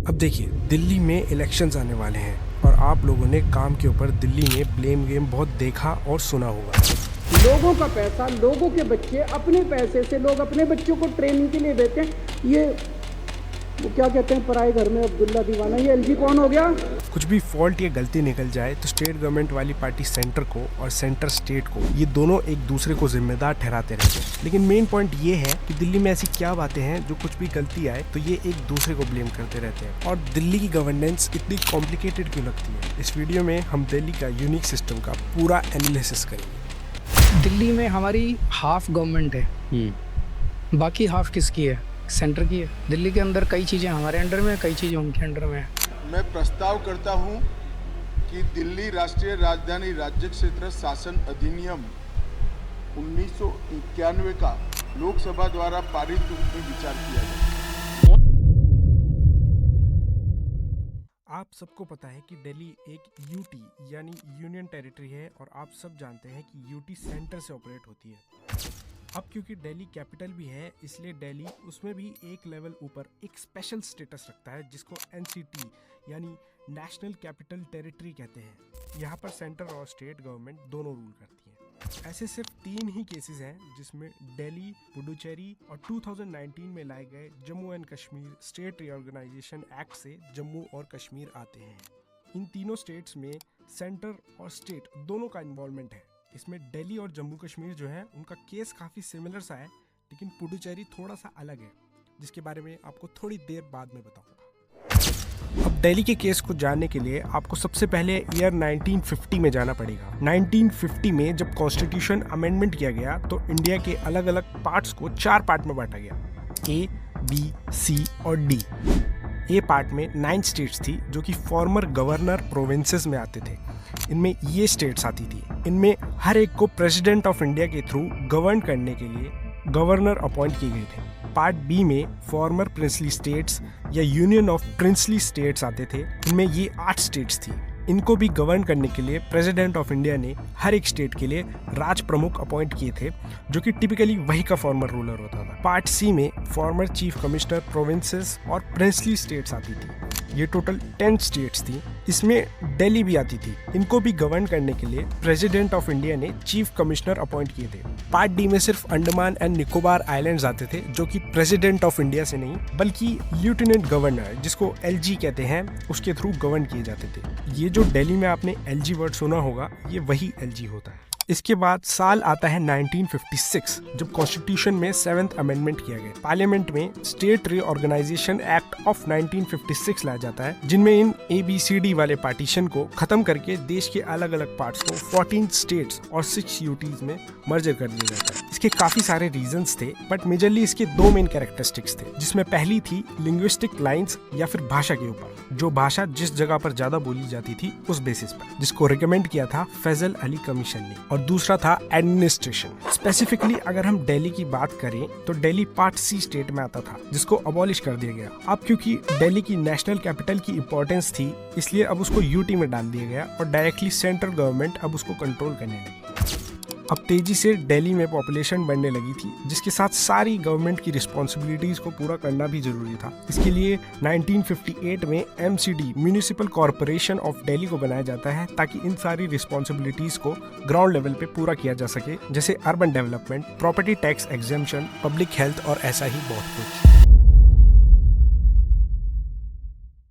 अब देखिए, दिल्ली में इलेक्शंस आने वाले हैं और आप लोगों ने काम के ऊपर दिल्ली में ब्लेम गेम बहुत देखा और सुना होगा। लोगों का पैसा, लोगों के बच्चे, अपने पैसे से लोग अपने बच्चों को ट्रेनिंग के लिए देते हैं। ये वो क्या कहते हैं, पराए घर में अब्दुल्ला दीवाना, ये एलजी कौन हो गया? कुछ भी फॉल्ट या गलती निकल जाए तो स्टेट गवर्नमेंट वाली पार्टी सेंटर को और सेंटर स्टेट को, ये दोनों एक दूसरे को जिम्मेदार ठहराते रहते हैं। लेकिन मेन पॉइंट ये है कि दिल्ली में ऐसी क्या बातें हैं जो कुछ भी गलती आए तो ये एक दूसरे को ब्लेम करते रहते हैं। और दिल्ली की गवर्नेंस इतनी कॉम्प्लिकेटेड क्यों लगती है, इस वीडियो में हम दिल्ली का यूनिक सिस्टम का पूरा एनालिसिस करेंगे। दिल्ली में हमारी हाफ गवर्नमेंट है, बाकी हाफ किसकी है? सेंटर की है। दिल्ली के अंदर कई चीज़ें हमारे अंडर में है, कई चीज़ें उनके अंडर में है। मैं प्रस्ताव करता हूं कि दिल्ली राष्ट्रीय राजधानी राज्य क्षेत्र शासन अधिनियम 1991 का लोकसभा द्वारा पारित रूप में विचार किया जाए। आप सबको पता है कि दिल्ली एक यूटी यानी यूनियन टेरिटरी है और आप सब जानते हैं कि यूटी सेंटर से ऑपरेट होती है। अब क्योंकि दिल्ली कैपिटल भी है, इसलिए दिल्ली उसमें भी एक लेवल ऊपर एक स्पेशल स्टेटस रखता है जिसको एनसीटी यानी नेशनल कैपिटल टेरिटरी कहते हैं। यहाँ पर सेंटर और स्टेट गवर्नमेंट दोनों रूल करती हैं। ऐसे सिर्फ 3 ही केसेस हैं जिसमें दिल्ली, पुडुचेरी और 2019 में लाए गए Jammu and Kashmir state reorganisation act से जम्मू और कश्मीर आते हैं। इन तीनों स्टेट्स में सेंटर और स्टेट दोनों का इन्वॉल्वमेंट है। इसमें दिल्ली और जम्मू कश्मीर जो है उनका केस काफ़ी सिमिलर सा है, लेकिन पुडुचेरी थोड़ा सा अलग है, जिसके बारे में आपको थोड़ी देर बाद में बताऊंगा। अब दिल्ली के केस को जानने के लिए आपको सबसे पहले ईयर 1950 में जाना पड़ेगा। 1950 में जब कॉन्स्टिट्यूशन अमेंडमेंट किया गया तो इंडिया के अलग अलग पार्ट्स को 4 पार्ट में बांटा गया, ए, बी, सी और डी। ए पार्ट में 9 स्टेट्स थी जो कि फॉर्मर गवर्नर प्रोविंसेस में आते थे। इनमें ये स्टेट्स आती थी। इनमें हर एक को प्रेसिडेंट ऑफ इंडिया के थ्रू गवर्न करने के लिए गवर्नर अपॉइंट किए गए थे। पार्ट बी में फॉर्मर प्रिंसली स्टेट्स या यूनियन ऑफ प्रिंसली स्टेट्स आते थे। इनमें ये 8 स्टेट्स थी। इनको भी गवर्न करने के लिए प्रेसिडेंट ऑफ इंडिया ने हर एक स्टेट के लिए राज प्रमुख अपॉइंट किए थे, जो कि टिपिकली वही का फॉर्मर रूलर होता था। पार्ट सी में फॉर्मर चीफ कमिश्नर प्रोविंसेस और प्रिंसली स्टेट्स आती थी। ये टोटल 10 स्टेट्स थी। इसमें दिल्ली भी आती थी। इनको भी गवर्न करने के लिए प्रेसिडेंट ऑफ इंडिया ने चीफ कमिश्नर अपॉइंट किए थे। पार्ट डी में सिर्फ अंडमान एंड निकोबार आइलैंड्स आते थे, जो कि प्रेसिडेंट ऑफ इंडिया से नहीं बल्कि लेफ्टिनेंट गवर्नर, जिसको एलजी कहते हैं, उसके थ्रू गवर्न किए जाते थे। ये जो दिल्ली में आपने एलजी वर्ड सुना होगा, ये वही एलजी होता है। इसके बाद साल आता है 1956, जब कॉन्स्टिट्यूशन में 7th अमेंडमेंट किया गया। पार्लियामेंट में स्टेट रीऑर्गेनाइजेशन एक्ट ऑफ 1956 लाया जाता है, जिनमें इन ABCD वाले पार्टीशन को खत्म करके देश के अलग अलग पार्ट्स को 14 स्टेट्स और 6 यूटीज में मर्जर कर दिया जाता है। इसके काफी सारे रीजंस थे, बट मेजरली इसके 2 मेन कैरेक्टरिस्टिक्स थे, जिसमें पहली थी लिंग्विस्टिक लाइंस या फिर भाषा के ऊपर, जो भाषा जिस जगह पर ज्यादा बोली जाती थी उस बेसिस पर, जिसको रिकमेंड किया था फैजल अली कमीशन ने। और दूसरा था एडमिनिस्ट्रेशन। स्पेसिफिकली अगर हम दिल्ली की बात करें तो दिल्ली पार्ट सी स्टेट में आता था, जिसको अबॉलिश कर दिया गया। अब क्योंकि दिल्ली की नेशनल कैपिटल की इंपॉर्टेंस थी, इसलिए अब उसको यूटी में डाल दिया गया और डायरेक्टली सेंट्रल गवर्नमेंट अब उसको कंट्रोल करने लगी। अब तेजी से दिल्ली में पॉपुलेशन बढ़ने लगी थी, जिसके साथ सारी गवर्नमेंट की रिस्पॉन्सिबिलिटीज को पूरा करना भी जरूरी था। इसके लिए 1958 में MCD municipal corporation of Delhi को बनाया जाता है, ताकि इन सारी रिस्पॉन्सिबिलिटीज को ग्राउंड लेवल पे पूरा किया जा सके, जैसे urban development, property tax exemption, public health और ऐसा ही बहुत कुछ।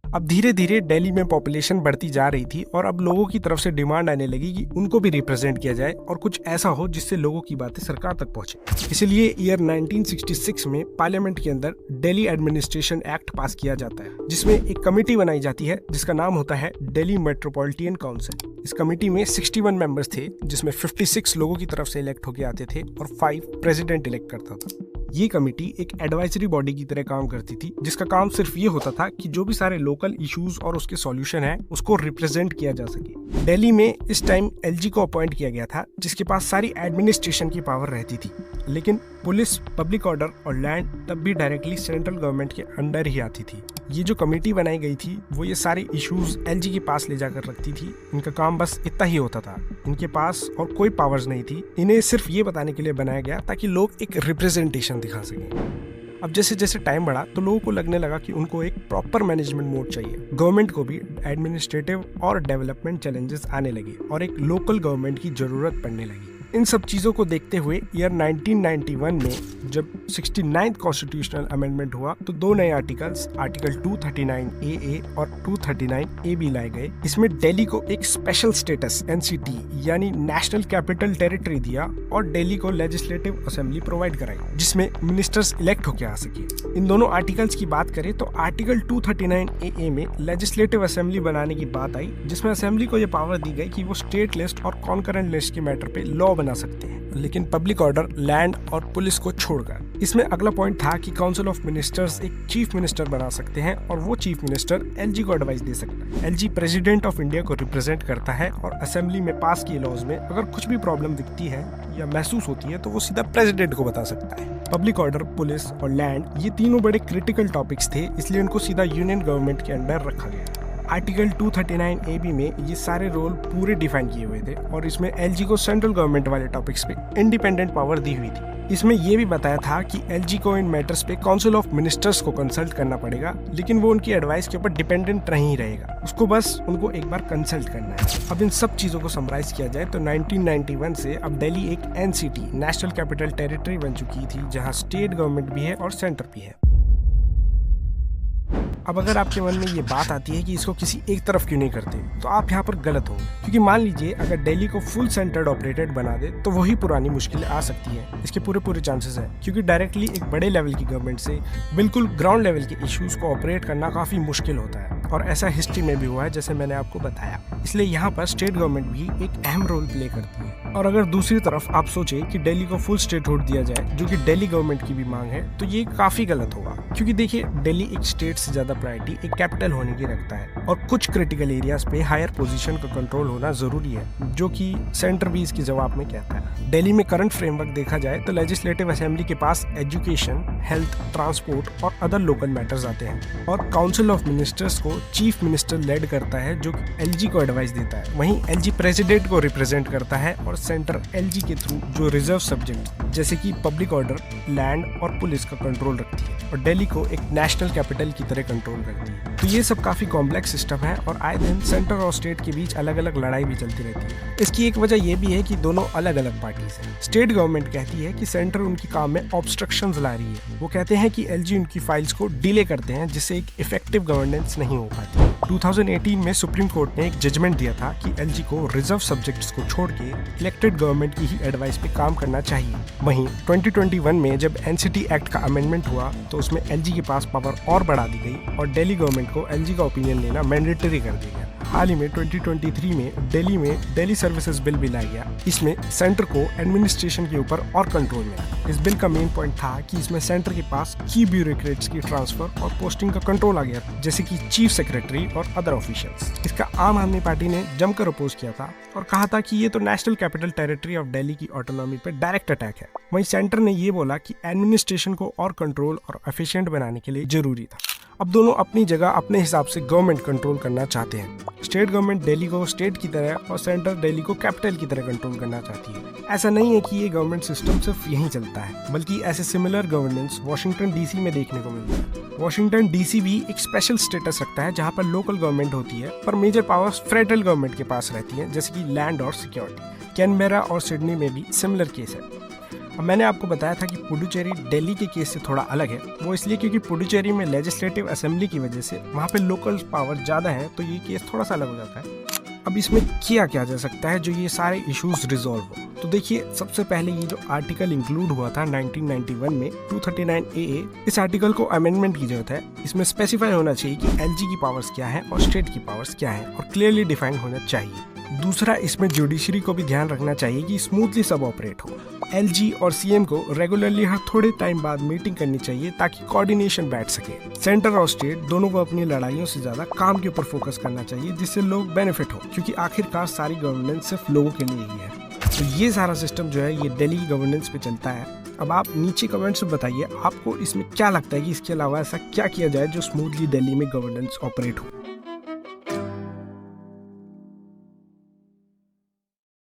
अब धीरे धीरे दिल्ली में पॉपुलेशन बढ़ती जा रही थी और अब लोगों की तरफ से डिमांड आने लगी कि उनको भी रिप्रेजेंट किया जाए और कुछ ऐसा हो जिससे लोगों की बातें सरकार तक पहुंचे। इसलिए ईयर 1966 में पार्लियामेंट के अंदर दिल्ली एडमिनिस्ट्रेशन एक्ट पास किया जाता है, जिसमें एक कमेटी बनाई जाती है जिसका नाम होता है दिल्ली मेट्रोपॉलिटन काउंसिल। इस कमेटी में 61 मेंबर्स थे, जिसमें 56 लोगों की तरफ से इलेक्ट होकर आते थे और 5 प्रेसिडेंट इलेक्ट करता था। ये कमेटी एक एडवाइजरी बॉडी की तरह काम करती थी, जिसका काम सिर्फ ये होता था कि जो भी सारे लोकल इश्यूज और उसके सॉल्यूशन है उसको रिप्रेजेंट किया जा सके। दिल्ली में इस टाइम एलजी को अपॉइंट किया गया था, जिसके पास सारी एडमिनिस्ट्रेशन की पावर रहती थी, लेकिन पुलिस, पब्लिक ऑर्डर और लैंड तब भी डायरेक्टली सेंट्रल गवर्नमेंट के अंडर ही आती थी। ये जो कमेटी बनाई गई थी वो ये सारे इश्यूज एलजी के पास ले जाकर रखती थी। इनका काम बस इतना ही होता था, इनके पास और कोई पावर्स नहीं थी। इन्हें सिर्फ ये बताने के लिए बनाया गया ताकि लोग एक रिप्रेजेंटेशन दिखा सकें। अब जैसे जैसे टाइम बढ़ा तो लोगों को लगने लगा कि उनको एक प्रॉपर मैनेजमेंट मोड चाहिए। गवर्नमेंट को भी एडमिनिस्ट्रेटिव और डेवलपमेंट चैलेंजेस आने लगे और एक लोकल गवर्नमेंट की जरूरत पड़ने लगी। इन सब चीज़ों को देखते हुए ईयर 1991 में जब 69th कॉन्स्टिट्यूशनल अमेंडमेंट हुआ तो 2 नए आर्टिकल्स, आर्टिकल 239AA और 239AB लाए गए। इसमें दिल्ली को एक स्पेशल स्टेटस NCT यानी नेशनल कैपिटल टेरिटरी दिया और दिल्ली को लेजिस्लेटिव असेंबली प्रोवाइड कराई जिसमें मिनिस्टर्स इलेक्ट होकर आ सके। इन दोनों आर्टिकल्स की बात करें तो आर्टिकल 239AA में लेजिस्लेटिव असेंबली बनाने की बात आई, जिसमें असेंबली को यह पावर दी गई कि वो स्टेट लिस्ट और कॉन्करेंट लिस्ट के मैटर पे लॉ बना सकते हैं, लेकिन पब्लिक ऑर्डर, लैंड और पुलिस को छोड़कर। इसमें अगला पॉइंट था कि काउंसिल ऑफ मिनिस्टर्स एक चीफ मिनिस्टर बना सकते हैं और वो चीफ मिनिस्टर LG को एडवाइस दे सकता है। LG प्रेसिडेंट ऑफ इंडिया को रिप्रेजेंट करता है और असेंबली में पास किए लॉज में अगर कुछ भी प्रॉब्लम दिखती है या महसूस होती है तो वो सीधा प्रेसिडेंट को बता सकता है। पब्लिक ऑर्डर, पुलिस और लैंड ये तीनों बड़े क्रिटिकल टॉपिक्स थे, इसलिए उनको सीधा यूनियन गवर्नमेंट के अंडर रखा गया। आर्टिकल 239AB में ये सारे रोल पूरे डिफाइन किए हुए थे और इसमें LG को सेंट्रल गवर्नमेंट वाले टॉपिक्स पे इंडिपेंडेंट पावर दी हुई थी। इसमें यह भी बताया था कि LG को इन मैटर्स पे काउंसिल ऑफ मिनिस्टर्स को कंसल्ट करना पड़ेगा, लेकिन वो उनकी एडवाइस के ऊपर डिपेंडेंट नहीं रहेगा, उसको बस उनको एक बार कंसल्ट करना है। अब इन सब चीज़ों को समराइज किया जाए तो 1991 से अब दिल्ली एक NCT नेशनल कैपिटल टेरिटरी बन चुकी थी, जहाँ स्टेट गवर्नमेंट भी है और सेंटर भी है। अब अगर आपके मन में ये बात आती है कि इसको किसी एक तरफ क्यों नहीं करते, तो आप यहाँ पर गलत होंगे, क्योंकि मान लीजिए अगर दिल्ली को फुल सेंटर्ड ऑपरेटेड बना दे तो वही पुरानी मुश्किलें आ सकती है। इसके पूरे चांसेस है, क्योंकि डायरेक्टली एक बड़े लेवल की गवर्नमेंट से बिल्कुल ग्राउंड लेवल के इश्यूज को ऑपरेट करना काफी मुश्किल होता है और ऐसा हिस्ट्री में भी हुआ है, जैसे मैंने आपको बताया। इसलिए यहाँ पर स्टेट गवर्नमेंट भी एक अहम रोल प्ले करती है। और अगर दूसरी तरफ आप सोचे कि दिल्ली को फुल स्टेटहुड दिया जाए, जो कि दिल्ली गवर्नमेंट की भी मांग है, तो ये काफी गलत होगा, क्योंकि देखिए दिल्ली एक स्टेट से ज्यादा प्रायोरिटी एक कैपिटल होने की रखता है और कुछ क्रिटिकल एरियाज पे हायर पोजीशन का कंट्रोल होना जरूरी है, जो कि सेंटर भी इसके जवाब में कहता है। दिल्ली में करंट फ्रेमवर्क देखा जाए तो लेजिस्लेटिव असेंबली के पास एजुकेशन, हेल्थ, ट्रांसपोर्ट और अदर लोकल मैटर्स आते हैं और काउंसिल ऑफ मिनिस्टर्स को चीफ मिनिस्टर लेड करता है, जो LG को एडवाइस देता है। वहीं LG प्रेसिडेंट को रिप्रेजेंट करता है और सेंटर LG के थ्रू जो रिजर्व सब्जेक्ट जैसे कि पब्लिक ऑर्डर, लैंड और पुलिस का कंट्रोल रखती है और दिल्ली को एक नेशनल कैपिटल की तरह कंट्रोल करती है। तो ये सब काफी कॉम्प्लेक्स सिस्टम है और आए दिन सेंटर और स्टेट के बीच अलग अलग लड़ाई भी चलती रहती है। इसकी एक वजह यह भी है कि दोनों अलग अलग पार्टीज हैं। स्टेट गवर्नमेंट कहती है कि सेंटर उनकी काम में ऑब्स्ट्रक्शंस ला रही है। वो कहते हैं कि LG उनकी फाइल्स को डिले करते हैं, जिससे एक इफेक्टिव गवर्नेंस नहीं हो पाती। 2018 में सुप्रीम कोर्ट ने एक जजमेंट दिया था कि LG को रिजर्व सब्जेक्ट्स को छोड़ के इलेक्टेड गवर्नमेंट की ही एडवाइस पे काम करना चाहिए। वहीं 2021 में जब NCT एक्ट का अमेंडमेंट हुआ तो उसमें LG के पास पावर और बढ़ा दी गई और दिल्ली गवर्नमेंट को LG का ओपिनियन लेना मैंडेटरी कर दिया गया। हाल ही में 2023 में दिल्ली सर्विसेज बिल भी लाया गया। इसमें सेंटर को एडमिनिस्ट्रेशन के ऊपर और कंट्रोल मिला। इस बिल का मेन पॉइंट था कि इसमें सेंटर के पास की ब्यूरोक्रेट्स की ट्रांसफर और पोस्टिंग का कंट्रोल आ गया, जैसे कि चीफ सेक्रेटरी और अदर ऑफिशियल्स। इसका आम आदमी पार्टी ने जमकर अपोज किया था और कहा था कि ये तो national capital territory of Delhi की ऑटोनॉमी पर डायरेक्ट अटैक है। वहीं सेंटर ने ये बोला कि एडमिनिस्ट्रेशन को और कंट्रोल और एफिशिएंट बनाने के लिए जरूरी था। अब दोनों अपनी जगह अपने हिसाब से गवर्नमेंट कंट्रोल करना चाहते हैं। स्टेट गवर्नमेंट दिल्ली को स्टेट की तरह और सेंटर दिल्ली को कैपिटल की तरह कंट्रोल करना चाहती है। ऐसा नहीं है कि ये गवर्नमेंट सिस्टम सिर्फ यहीं चलता है, बल्कि ऐसे सिमिलर गवर्नेंस वॉशिंगटन DC में देखने को मिलता है। वॉशिंगटन DC भी एक स्पेशल स्टेटस रखता है, जहाँ पर लोकल गवर्नमेंट होती है पर मेजर पावर्स फेडरल गवर्नमेंट के पास रहती है, जैसे कि लैंड और सिक्योरिटी। कैनबेरा और सिडनी में भी सिमिलर केस है। अब मैंने आपको बताया था कि पुडुचेरी दिल्ली के केस से थोड़ा अलग है। वो इसलिए क्योंकि पुडुचेरी में लेजिस्लेटिव असेंबली की वजह से वहाँ पे लोकल पावर ज़्यादा है, तो ये केस थोड़ा सा अलग हो जाता है। अब इसमें किया जा सकता है जो ये सारे इश्यूज रिजॉल्व हो। तो देखिए, सबसे पहले ये जो आर्टिकल इंक्लूड हुआ था 1991 में 239AA, इस आर्टिकल को अमेंडमेंट की जरूरत है। इसमें स्पेसिफाई होना चाहिए कि LG की पावर्स क्या है और स्टेट की पावर्स क्या है और क्लियरली डिफाइन होना चाहिए। दूसरा, इसमें जुडिशरी को भी ध्यान रखना चाहिए कि स्मूथली सब ऑपरेट हो। LG और CM को रेगुलरली हर थोड़े टाइम बाद मीटिंग करनी चाहिए ताकि कोऑर्डिनेशन बैठ सके। सेंटर और स्टेट दोनों को अपनी लड़ाइयों से ज्यादा काम के ऊपर फोकस करना चाहिए, जिससे लोग बेनिफिट हो, क्योंकि आखिरकार सारी गवर्नेंस सिर्फ लोगों के लिए ही है। तो ये सारा सिस्टम जो है ये दिल्ली की गवर्नेंस पे चलता है। अब आप नीचे कमेंट्स में बताइए आपको इसमें क्या लगता है कि इसके अलावा ऐसा क्या किया जाए जो स्मूथली दिल्ली में गवर्नेंस ऑपरेट हो।